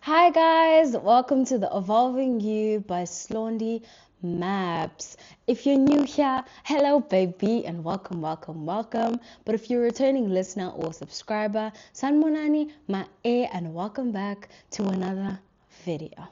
Hi guys, welcome to the Evolving You by Slondi Maps. If you're new here, hello baby and welcome. But if you're a returning listener or subscriber, Sanmonani, Ma'e, and welcome back to another video.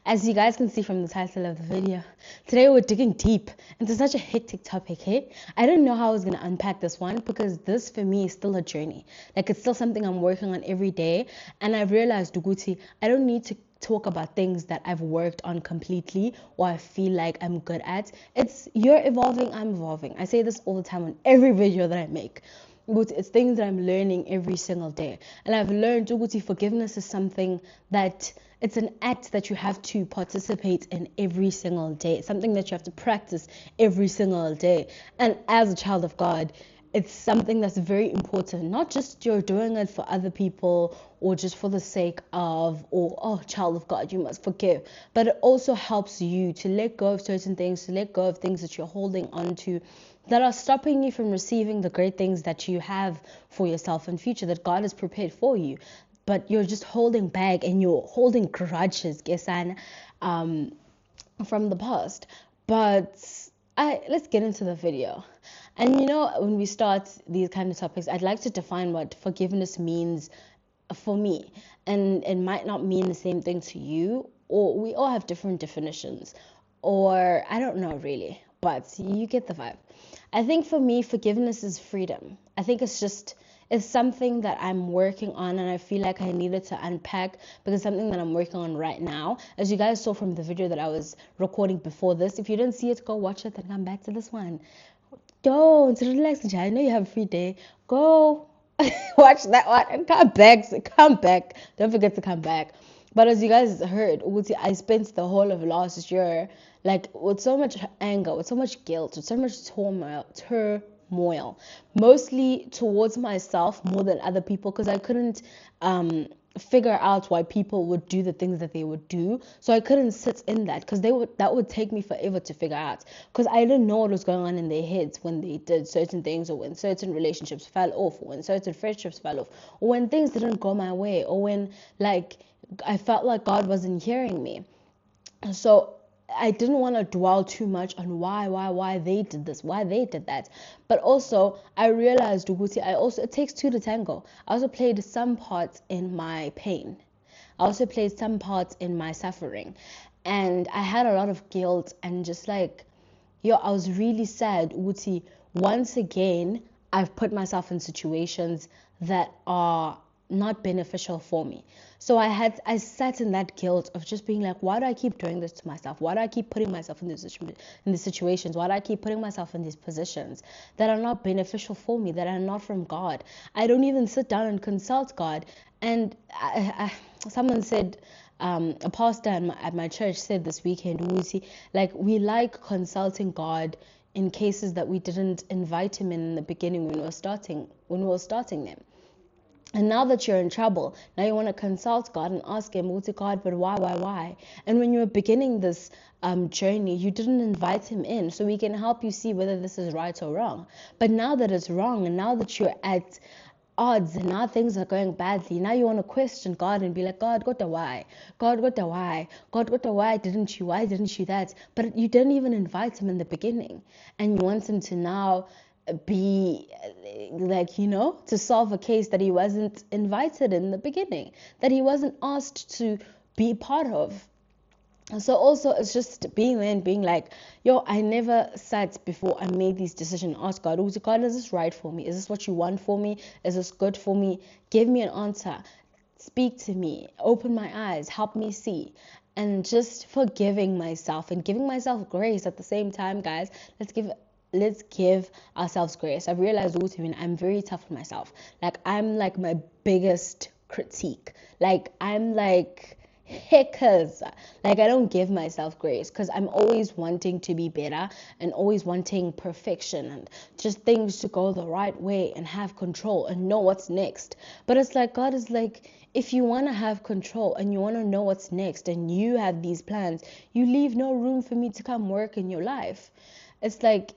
As you guys can see from the title of the video, today we're digging deep into such a hectic topic, hey? I didn't know how I was going to unpack this one because this for me is still a journey. Like it's still something I'm working on every day. And I realized, Duguti, I don't need to talk about things that I've worked on completely or I feel like I'm good at. It's you're evolving, I'm evolving. I say this all the time on every video that I make. But it's things that I'm learning every single day. And I've learned, Uguti, forgiveness is something that it's an act that you have to participate in every single day. It's something that you have to practice every single day. And as a child of God, it's something that's very important. Not just you're doing it for other people or just for the sake of, or, oh, child of God, you must forgive. But it also helps you to let go of certain things, to let go of things that you're holding on to that are stopping you from receiving the great things that you have for yourself in future, that God has prepared for you. But you're just holding back and you're holding grudges, Gesan, from the past. But let's get into the video. And when we start these kind of topics, I'd like to define what forgiveness means for me. And it might not mean the same thing to you, or we all have different definitions. Or I don't know really, but you get the vibe. I think for me, forgiveness is freedom. I think it's something that I'm working on and I feel like I needed to unpack because it's something that I'm working on right now. As you guys saw from the video that I was recording before this, if you didn't see it, go watch it and come back to this one. Don't relax, I know you have a free day. Go watch that one and come back. Come back. Don't forget to come back. But as you guys heard, I spent the whole of last year like with so much anger, with so much guilt, with so much turmoil, mostly towards myself more than other people because I couldn't figure out why people would do the things that they would do. So I couldn't sit in that because that would take me forever to figure out because I didn't know what was going on in their heads when they did certain things or when certain relationships fell off or when certain friendships fell off or when things didn't go my way or when like I felt like God wasn't hearing me. So I didn't want to dwell too much on why they did this, why they did that. But also, I realized, it takes two to tango. I also played some parts in my pain. I also played some parts in my suffering. And I had a lot of guilt and just like, I was really sad, Uti. Once again, I've put myself in situations that are not beneficial for me. So I sat in that guilt of just being like, why do I keep doing this to myself? Why do I keep putting myself in these situations? Why do I keep putting myself in these positions that are not beneficial for me, that are not from God? I don't even sit down and consult God. And someone said, a pastor at my church said this weekend, we like consulting God in cases that we didn't invite him in the beginning when we were starting them. And now that you're in trouble, now you want to consult God and ask him, God, but why? And when you were beginning this journey, you didn't invite him in so we can help you see whether this is right or wrong. But now that it's wrong and now that you're at odds and now things are going badly, now you want to question God and be like, God, what the why? God, what the why? God, what the why didn't you? Why didn't you that? But you didn't even invite him in the beginning. And you want him to now be like, to solve a case that he wasn't invited in the beginning, that he wasn't asked to be part of. So also it's just being there and being like, I never sat before I made these decisions. Ask God, God, is this right for me? Is this what you want for me? Is this good for me? Give me an answer. Speak to me. Open my eyes. Help me see. And just forgiving myself and giving myself grace at the same time, guys. Let's give ourselves grace. I've realized I'm very tough on myself. Like I'm like my biggest critique. Like I'm like heckers. Like I don't give myself grace because I'm always wanting to be better and always wanting perfection and just things to go the right way and have control and know what's next. But it's like God is like, if you want to have control and you want to know what's next and you have these plans, you leave no room for me to come work in your life. It's like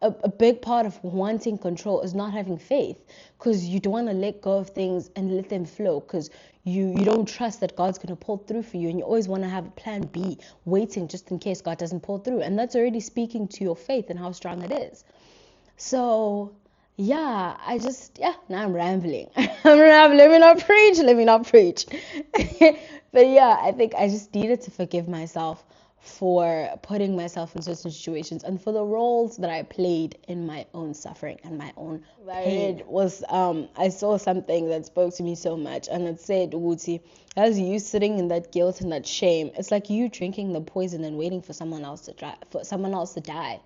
a big part of wanting control is not having faith, because you don't want to let go of things and let them flow, because you don't trust that God's going to pull through for you, and you always want to have a plan B waiting just in case God doesn't pull through, and that's already speaking to your faith and how strong it is. So yeah, now I'm rambling. I'm rambling. Let me not preach. But yeah, I think I just needed to forgive myself for putting myself in certain situations and for the roles that I played in my own suffering and my own pain. It was I saw something that spoke to me so much, and it said, Wuti, as you sitting in that guilt and that shame, it's like you drinking the poison and waiting for someone else to die.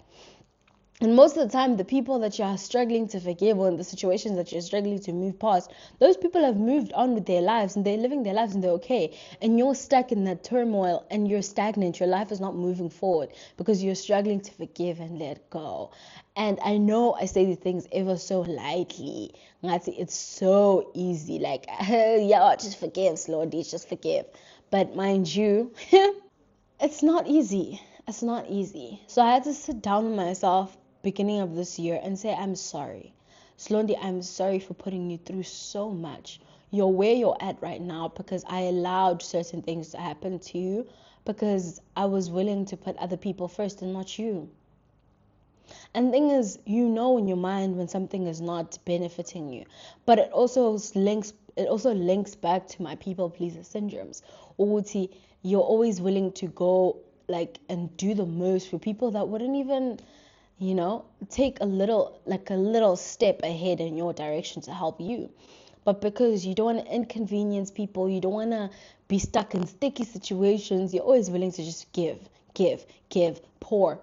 And most of the time, the people that you are struggling to forgive, or in the situations that you're struggling to move past, those people have moved on with their lives and they're living their lives and they're okay. And you're stuck in that turmoil and you're stagnant. Your life is not moving forward because you're struggling to forgive and let go. And I know I say these things ever so lightly. It's so easy. Like, yeah, just forgive, Slowly, just forgive. But mind you, it's not easy. It's not easy. So I had to sit down with myself beginning of this year and say, I'm sorry. Slondi, I'm sorry for putting you through so much. You're where you're at right now because I allowed certain things to happen to you, because I was willing to put other people first and not you. And the thing is, you know in your mind when something is not benefiting you. But it also links back to my people pleaser syndromes. Uti, you're always willing to go and do the most for people that wouldn't even, take a little step ahead in your direction to help you. But because you don't want to inconvenience people, you don't want to be stuck in sticky situations, you're always willing to just give, pour,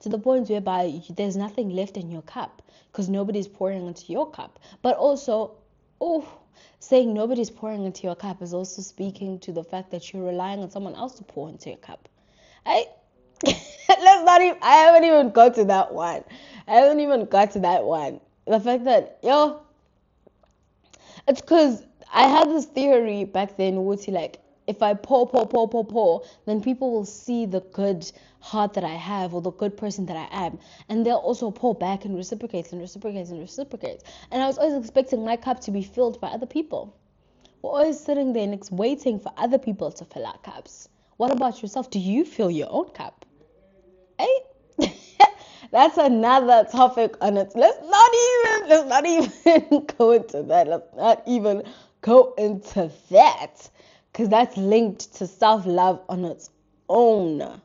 to the point whereby there's nothing left in your cup because nobody's pouring into your cup. But also, saying nobody's pouring into your cup is also speaking to the fact that you're relying on someone else to pour into your cup. I haven't even got to that one. The fact that, it's because I had this theory back then, Wuti, like, if I pour, then people will see the good heart that I have or the good person that I am. And they'll also pour back and reciprocate. And I was always expecting my cup to be filled by other people. We're always sitting there and waiting for other people to fill our cups. What about yourself? Do you fill your own cup? Hey? That's another topic on it. Let's not even go into that. Because that's linked to self-love on its own.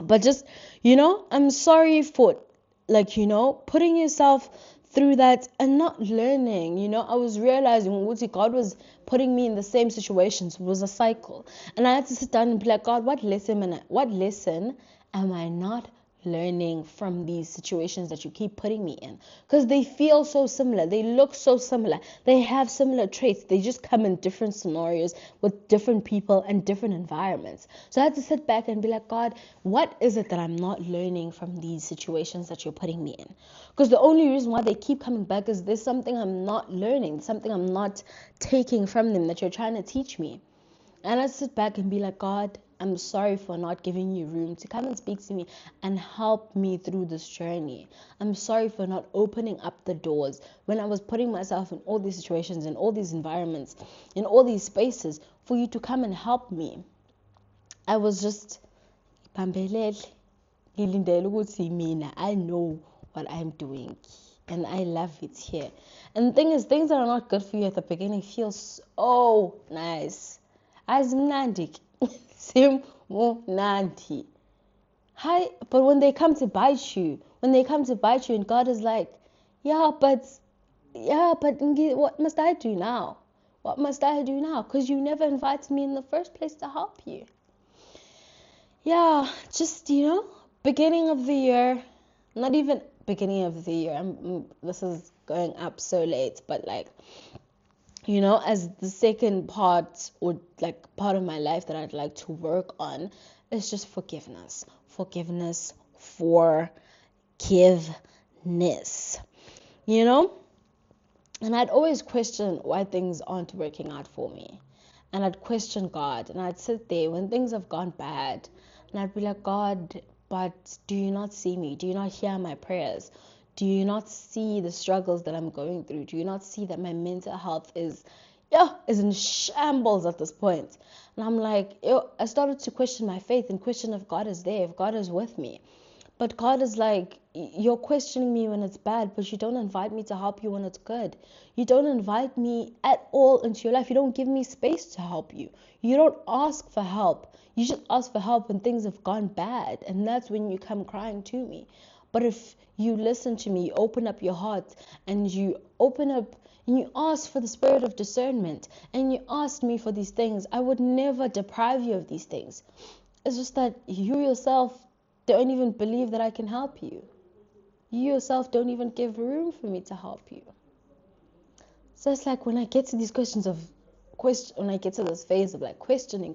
But just, I'm sorry for, putting yourself through that and not learning. I was realizing God was putting me in the same situations. It was a cycle. And I had to sit down and be like, God, what lesson am I not learning from these situations that you keep putting me in? Because they feel so similar, they look so similar, they have similar traits, they just come in different scenarios with different people and different environments. So I had to sit back and be like, God, what is it that I'm not learning from these situations that you're putting me in? Because the only reason why they keep coming back is there's something I'm not learning, something I'm not taking from them that you're trying to teach me. And I sit back and be like, God, I'm sorry for not giving you room to come and speak to me and help me through this journey. I'm sorry for not opening up the doors when I was putting myself in all these situations, in all these environments, in all these spaces for you to come and help me. I was just, I know what I'm doing and I love it here. And the thing is, things that are not good for you at the beginning feel so nice. As mnandi. Hi, but when they come to bite you, and God is like, but what must I do now? Because you never invited me in the first place to help you. Just, beginning of the year, not even beginning of the year, this is going up so late, but as the second part or part of my life that I'd like to work on is just forgiveness. And I'd always question why things aren't working out for me. And I'd question God, and I'd sit there when things have gone bad, and I'd be like, God, but do you not see me? Do you not hear my prayers? Do you not see the struggles that I'm going through? Do you not see that my mental health is in shambles at this point? And I'm like, I started to question my faith and question if God is there, if God is with me. But God is like, you're questioning me when it's bad, but you don't invite me to help you when it's good. You don't invite me at all into your life. You don't give me space to help you. You don't ask for help. You just ask for help when things have gone bad. And that's when you come crying to me. But if you listen to me, you open up your heart and you open up and you ask for the spirit of discernment and you ask me for these things, I would never deprive you of these things. It's just that you yourself don't even believe that I can help you. You yourself don't even give room for me to help you. So it's like when I get to these when I get to this phase of like questioning,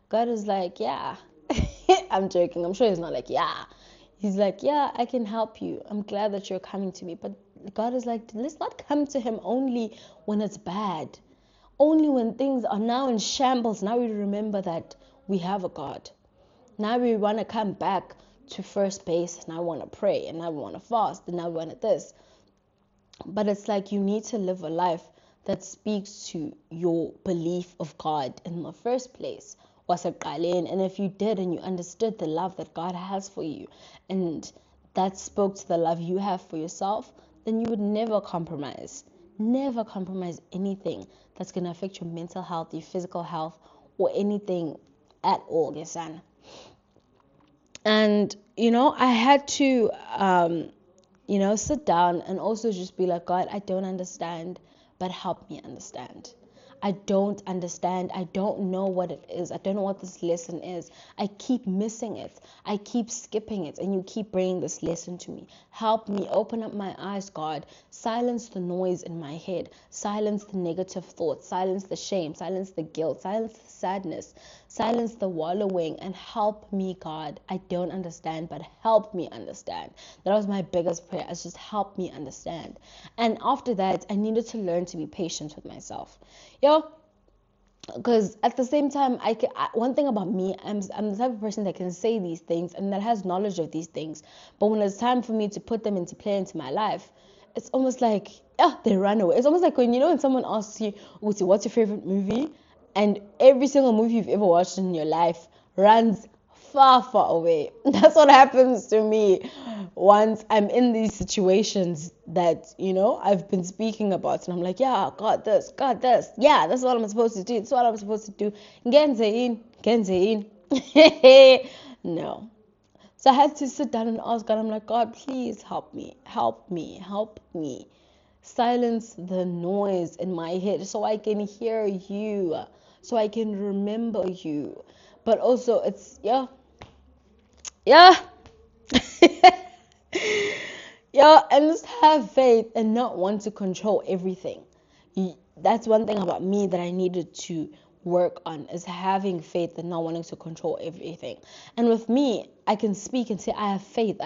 God is like, yeah. I'm joking. I'm sure he's not like, yeah. He's like, yeah, I can help you. I'm glad that you're coming to me. But God is like, let's not come to him only when it's bad. Only when things are now in shambles. Now we remember that we have a God. Now we want to come back to first base, and I want to pray, and I want to fast, and I want this. But it's like you need to live a life that speaks to your belief of God in the first place. And if you did and you understood the love that God has for you, and that spoke to the love you have for yourself, then you would never compromise. Never compromise anything that's going to affect your mental health, your physical health, or anything at all, Gesan. And, I had to, sit down and also just be like, God, I don't understand, but help me understand. I don't understand. I don't know what it is. I don't know what this lesson is. I keep missing it. I keep skipping it. And you keep bringing this lesson to me. Help me open up my eyes, God. Silence the noise in my head. Silence the negative thoughts. Silence the shame. Silence the guilt. Silence the sadness. Silence the wallowing. And help me, God. I don't understand, but help me understand. That was my biggest prayer. It's just help me understand. And after that, I needed to learn to be patient with myself. Because at the same time, one thing about me, I'm the type of person that can say these things and that has knowledge of these things. But when it's time for me to put them into play into my life, it's almost like, they run away. It's almost like when someone asks you, what's your favorite movie? And every single movie you've ever watched in your life runs far, far away. That's what happens to me once I'm in these situations that, I've been speaking about. And I'm like, yeah, got this. Yeah, that's what I'm supposed to do. That's what I'm supposed to do. Genzein. No. So I had to sit down and ask God. I'm like, God, please help me. Silence the noise in my head so I can hear you, so I can remember you. But also it's, yeah. And just have faith and not want to control everything. That's one thing about me that I needed to work on, is having faith and not wanting to control everything. And with me, I can speak and say, I have faith,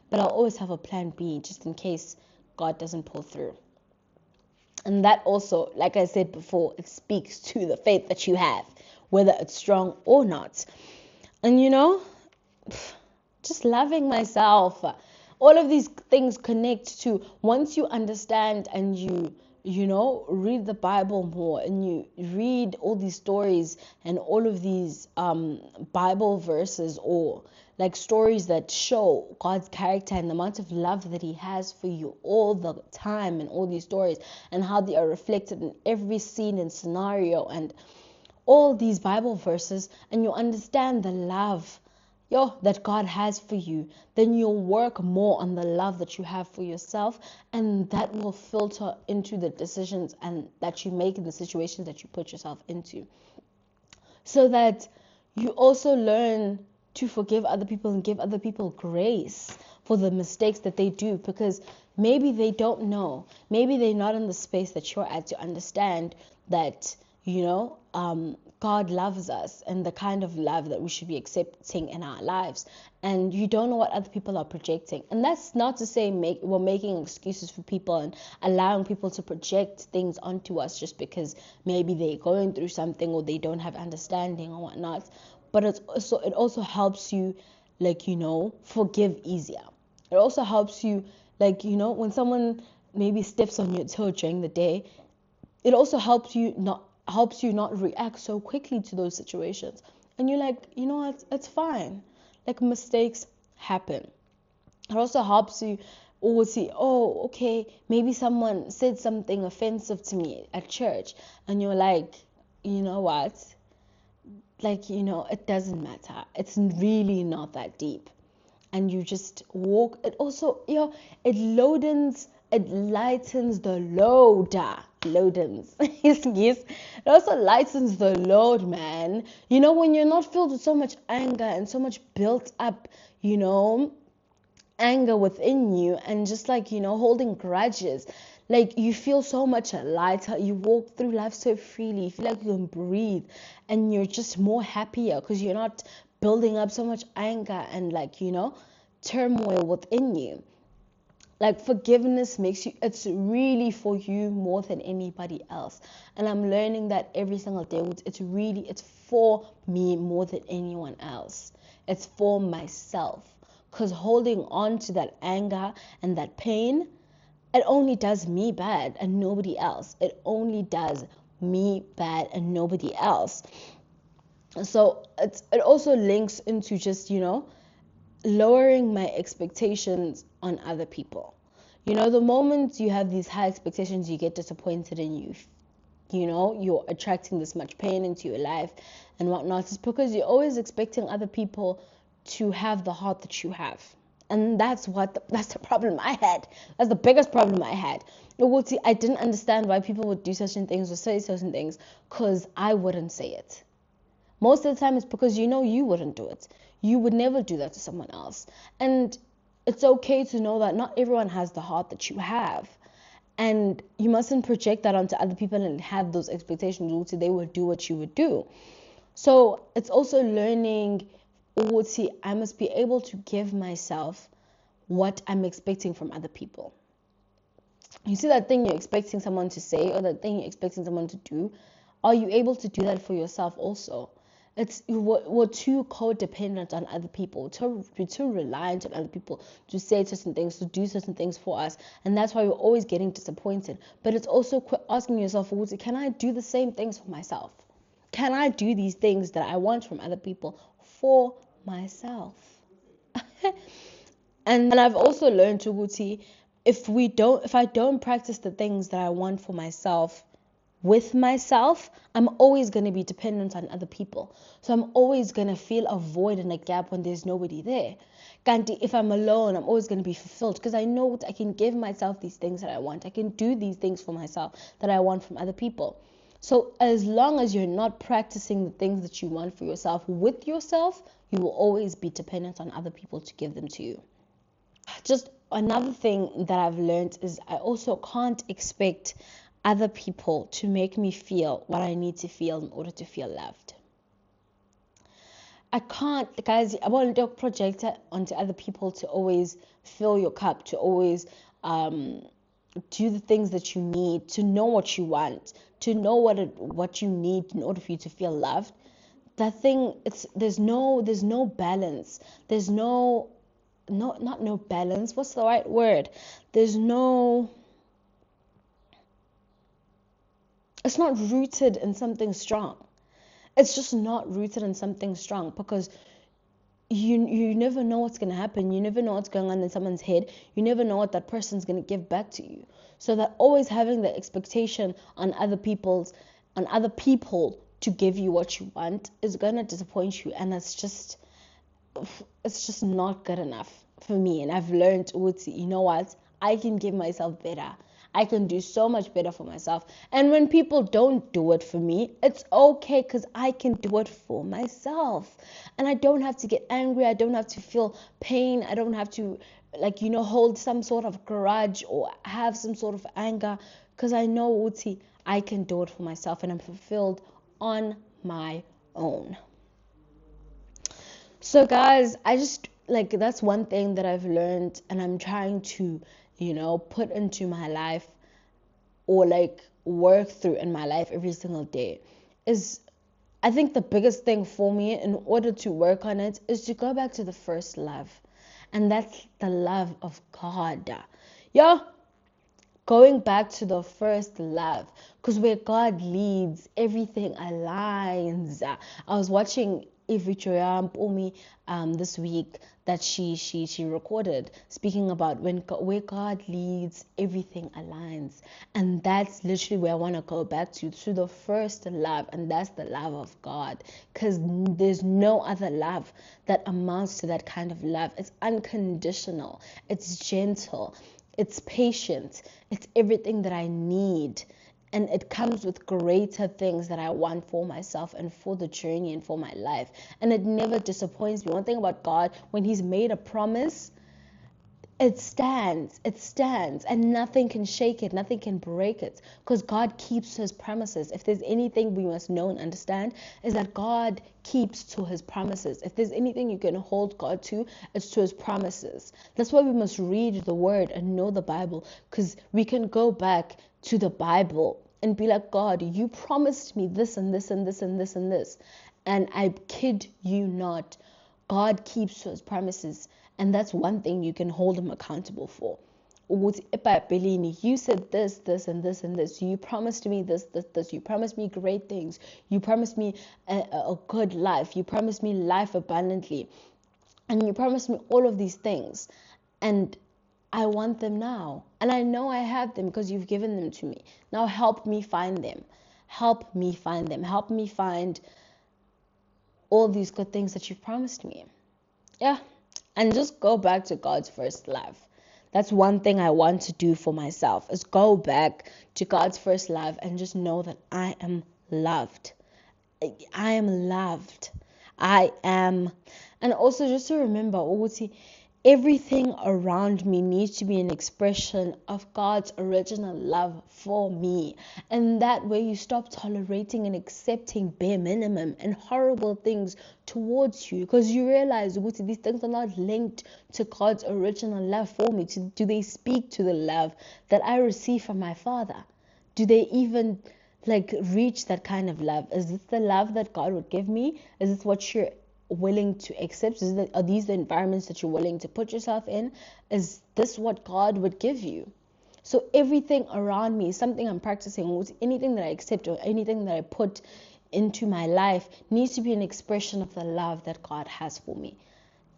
but I'll always have a plan B just in case God doesn't pull through. And that also, like I said before, it speaks to the faith that you have, whether it's strong or not. And just loving myself. All of these things connect to, once you understand and you read the Bible more, and you read all these stories and all of these Bible verses, or like stories that show God's character and the amount of love that he has for you all the time, and all these stories and how they are reflected in every scene and scenario, and all these Bible verses, and you understand the love that God has for you, then you'll work more on the love that you have for yourself, and that will filter into the decisions and that you make in the situations that you put yourself into, so that you also learn to forgive other people and give other people grace for the mistakes that they do, because maybe they don't know, maybe they're not in the space that you're at to understand that God loves us and the kind of love that we should be accepting in our lives. And you don't know what other people are projecting. And that's not to say we're making excuses for people and allowing people to project things onto us just because maybe they're going through something or they don't have understanding or whatnot. but it also helps you, like, forgive easier. It also helps you, like, when someone maybe steps on your toe during the day, it also helps you not react so quickly to those situations. And you're like, what, it's fine. Like, mistakes happen. It also helps you always see, oh, okay, maybe someone said something offensive to me at church, and you're like, you know what? Like, it doesn't matter. It's really not that deep. And you just walk. It also, it lightens the load. Loadens. Yes. It also lightens the load, man. When you're not filled with so much anger and so much built up, anger within you, and just like, holding grudges, like, you feel so much lighter. You walk through life so freely. You feel like you can breathe, and you're just more happier because you're not building up so much anger and, like, turmoil within you. Like, forgiveness it's really for you more than anybody else. And I'm learning that every single day. It's for me more than anyone else. It's for myself. Because holding on to that anger and that pain, it only does me bad and nobody else. It only does me bad and nobody else. So it also links into just, lowering my expectations on other people. The moment you have these high expectations, you get disappointed in you. You're attracting this much pain into your life and whatnot. It's because you're always expecting other people to have the heart that you have. And that's the problem I had. That's the biggest problem I had. I didn't understand why people would do certain things or say certain things, because I wouldn't say it. Most of the time it's because you wouldn't do it. You would never do that to someone else. And it's okay to know that not everyone has the heart that you have. And you mustn't project that onto other people and have those expectations they will do what you would do. So it's also learning, I must be able to give myself what I'm expecting from other people. You see that thing you're expecting someone to say, or that thing you're expecting someone to do, are you able to do that for yourself also? We're too codependent on other people, we're too reliant on other people to say certain things, to do certain things for us, and that's why we're always getting disappointed. But it's also asking yourself, can I do the same things for myself? Can I do these things that I want from other people for myself? And I've also learned, Tuguti, if I don't practice the things that I want for myself with myself, I'm always going to be dependent on other people. So I'm always going to feel a void and a gap when there's nobody there. Kanti, if I'm alone, I'm always going to be fulfilled because I know I can give myself these things that I want. I can do these things for myself that I want from other people. So as long as you're not practicing the things that you want for yourself with yourself, you will always be dependent on other people to give them to you. Just another thing that I've learned is I also can't expect other people to make me feel what I need to feel in order to feel loved. I can't, guys, I want to project it onto other people to always fill your cup, to always do the things that you need, to know what you want, to know what you need in order for you to feel loved. That thing, there's no balance. There's not balance. What's the right word? It's not rooted in something strong. It's just not rooted in something strong because you never know what's going to happen. You never know what's going on in someone's head. You never know what that person's going to give back to you. So that always having the expectation on other people to give you what you want is going to disappoint you. And it's just not good enough for me. And I've learned, you know what? I can give myself better. I can do so much better for myself. And when people don't do it for me, it's okay because I can do it for myself. And I don't have to get angry. I don't have to feel pain. I don't have to, hold some sort of grudge or have some sort of anger because I know, I can do it for myself and I'm fulfilled on my own. So guys, I just that's one thing that I've learned and I'm trying to put into my life or work through in my life every single day is I think the biggest thing for me in order to work on it is to go back to the first love. And that's the love of God. Yeah, going back to the first love, because where God leads, everything aligns. I was watching Victoria Mpumi this week that she recorded, speaking about where God leads, everything aligns. And that's literally where I want to go back to the first love, and that's the love of God, because there's no other love that amounts to that kind of love. It's unconditional, it's gentle, it's patient, it's everything that I need. And it comes with greater things that I want for myself and for the journey and for my life. And it never disappoints me. One thing about God, when He's made a promise, it stands, and nothing can shake it, nothing can break it, because God keeps His promises. If there's anything we must know and understand, is that God keeps to His promises. If there's anything you can hold God to, it's to His promises. That's why we must read the Word and know the Bible, because we can go back to the Bible and be like, God, you promised me this and this and this and this and this, and I kid you not, God keeps to His promises. And that's one thing you can hold Him accountable for. You said this, this, and this, and this. You promised me this, this, this. You promised me great things. You promised me a good life. You promised me life abundantly. And you promised me all of these things. And I want them now. And I know I have them because you've given them to me. Now help me find them. Help me find them. Help me find all these good things that you've promised me. Yeah. And just go back to God's first love. That's one thing I want to do for myself, is go back to God's first love and just know that I am loved. I am loved. I am. And also just to remember, everything around me needs to be an expression of God's original love for me. And that way you stop tolerating and accepting bare minimum and horrible things towards you, because you realize these things are not linked to God's original love for me. Do they speak to the love that I receive from my Father? Do they even reach that kind of love? Is this the love that God would give me? Is this what you're willing to accept? Are these the environments that you're willing to put yourself in? Is this what God would give you? So everything around me is something I'm practicing. Anything that I accept or anything that I put into my life needs to be an expression of the love that God has for me.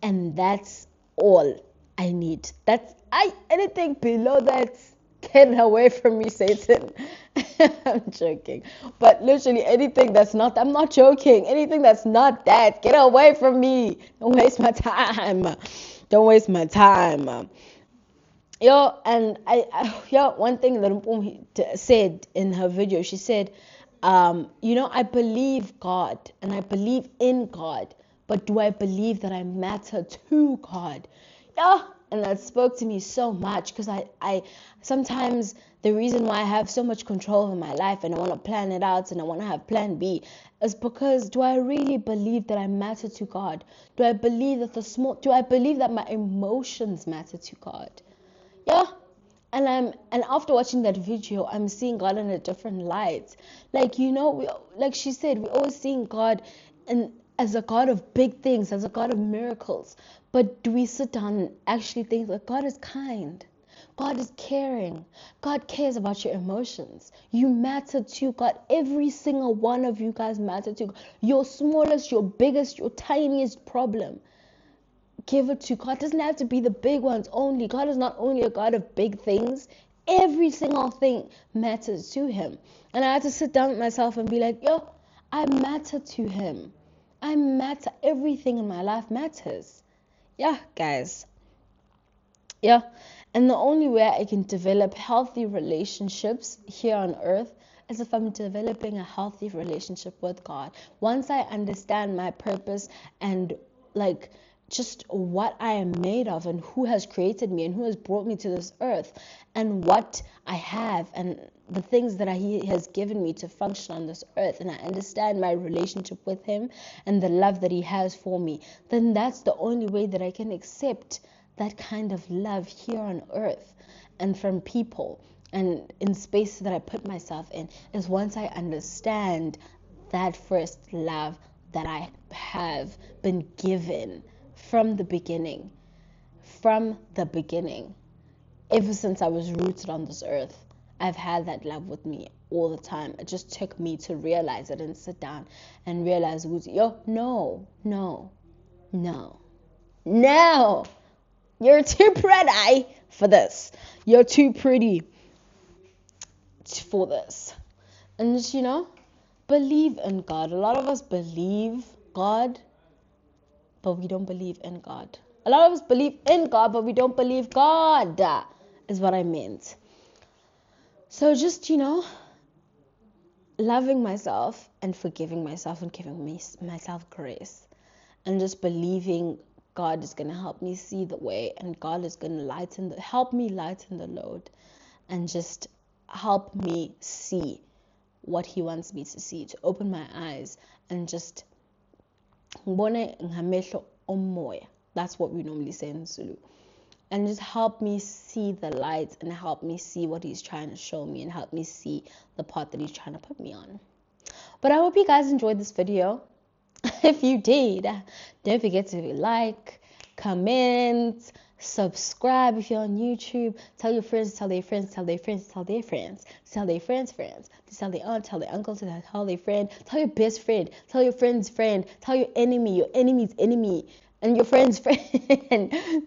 And that's all I need. Anything below that, get away from me, Satan. I'm joking. But literally anything that's not, I'm not joking. Anything that's not that, get away from me. Don't waste my time. Don't waste my time. And one thing that Mpumi said in her video, she said, I believe God and I believe in God, but do I believe that I matter to God? Yeah. And that spoke to me so much, because I sometimes the reason why I have so much control over my life and I want to plan it out and I want to have plan B is because, do I really believe that I matter to God? Do I believe that my emotions matter to God? Yeah. And after watching that video, I'm seeing God in a different light. Like she said, we're always seeing God as a God of big things, as a God of miracles. But do we sit down and actually think that God is kind? God is caring. God cares about your emotions. You matter to God. Every single one of you guys matter to God. Your smallest, your biggest, your tiniest problem, give it to God. It doesn't have to be the big ones only. God is not only a God of big things. Every single thing matters to Him. And I had to sit down with myself and be like, I matter to Him. I matter. Everything in my life matters. Yeah, guys. Yeah. And the only way I can develop healthy relationships here on earth is if I'm developing a healthy relationship with God. Once I understand my purpose and just what I am made of and who has created me and who has brought me to this earth and what I have and the things that He has given me to function on this earth, and I understand my relationship with Him and the love that He has for me, then that's the only way that I can accept that kind of love here on earth and from people and in spaces that I put myself in, is once I understand that first love that I have been given from the beginning. From the beginning. Ever since I was rooted on this earth, I've had that love with me all the time. It just took me to realize it and sit down and realize, no. You're too pretty for this. You're too pretty for this. And just, believe in God. A lot of us believe God, but we don't believe in God. A lot of us believe in God, but we don't believe God, is what I meant. So just, loving myself and forgiving myself and giving myself grace. And just believing God is going to help me see the way, and God is going to help me lighten the load, and just help me see what He wants me to see, to open my eyes and just that's what we normally say in Zulu, and just help me see the light and help me see what He's trying to show me and help me see the path that He's trying to put me on. But I hope you guys enjoyed this video. If you did, don't forget to like, comment, subscribe if you're on YouTube. Tell your friends, tell their friends, tell their friends, tell their friends, tell their friends' friends, tell their aunt, tell their uncle, tell their friend, tell your best friend, tell your friend's friend, tell your enemy's enemy, and your friend's friend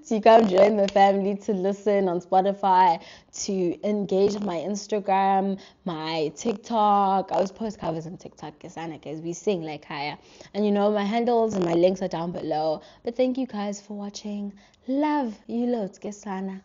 to come join the family, to listen on Spotify, to engage with my Instagram, my TikTok. I always post covers on TikTok because we sing like Kaya. And my handles and my links are down below. But thank you guys for watching. Love you loads, Kesana.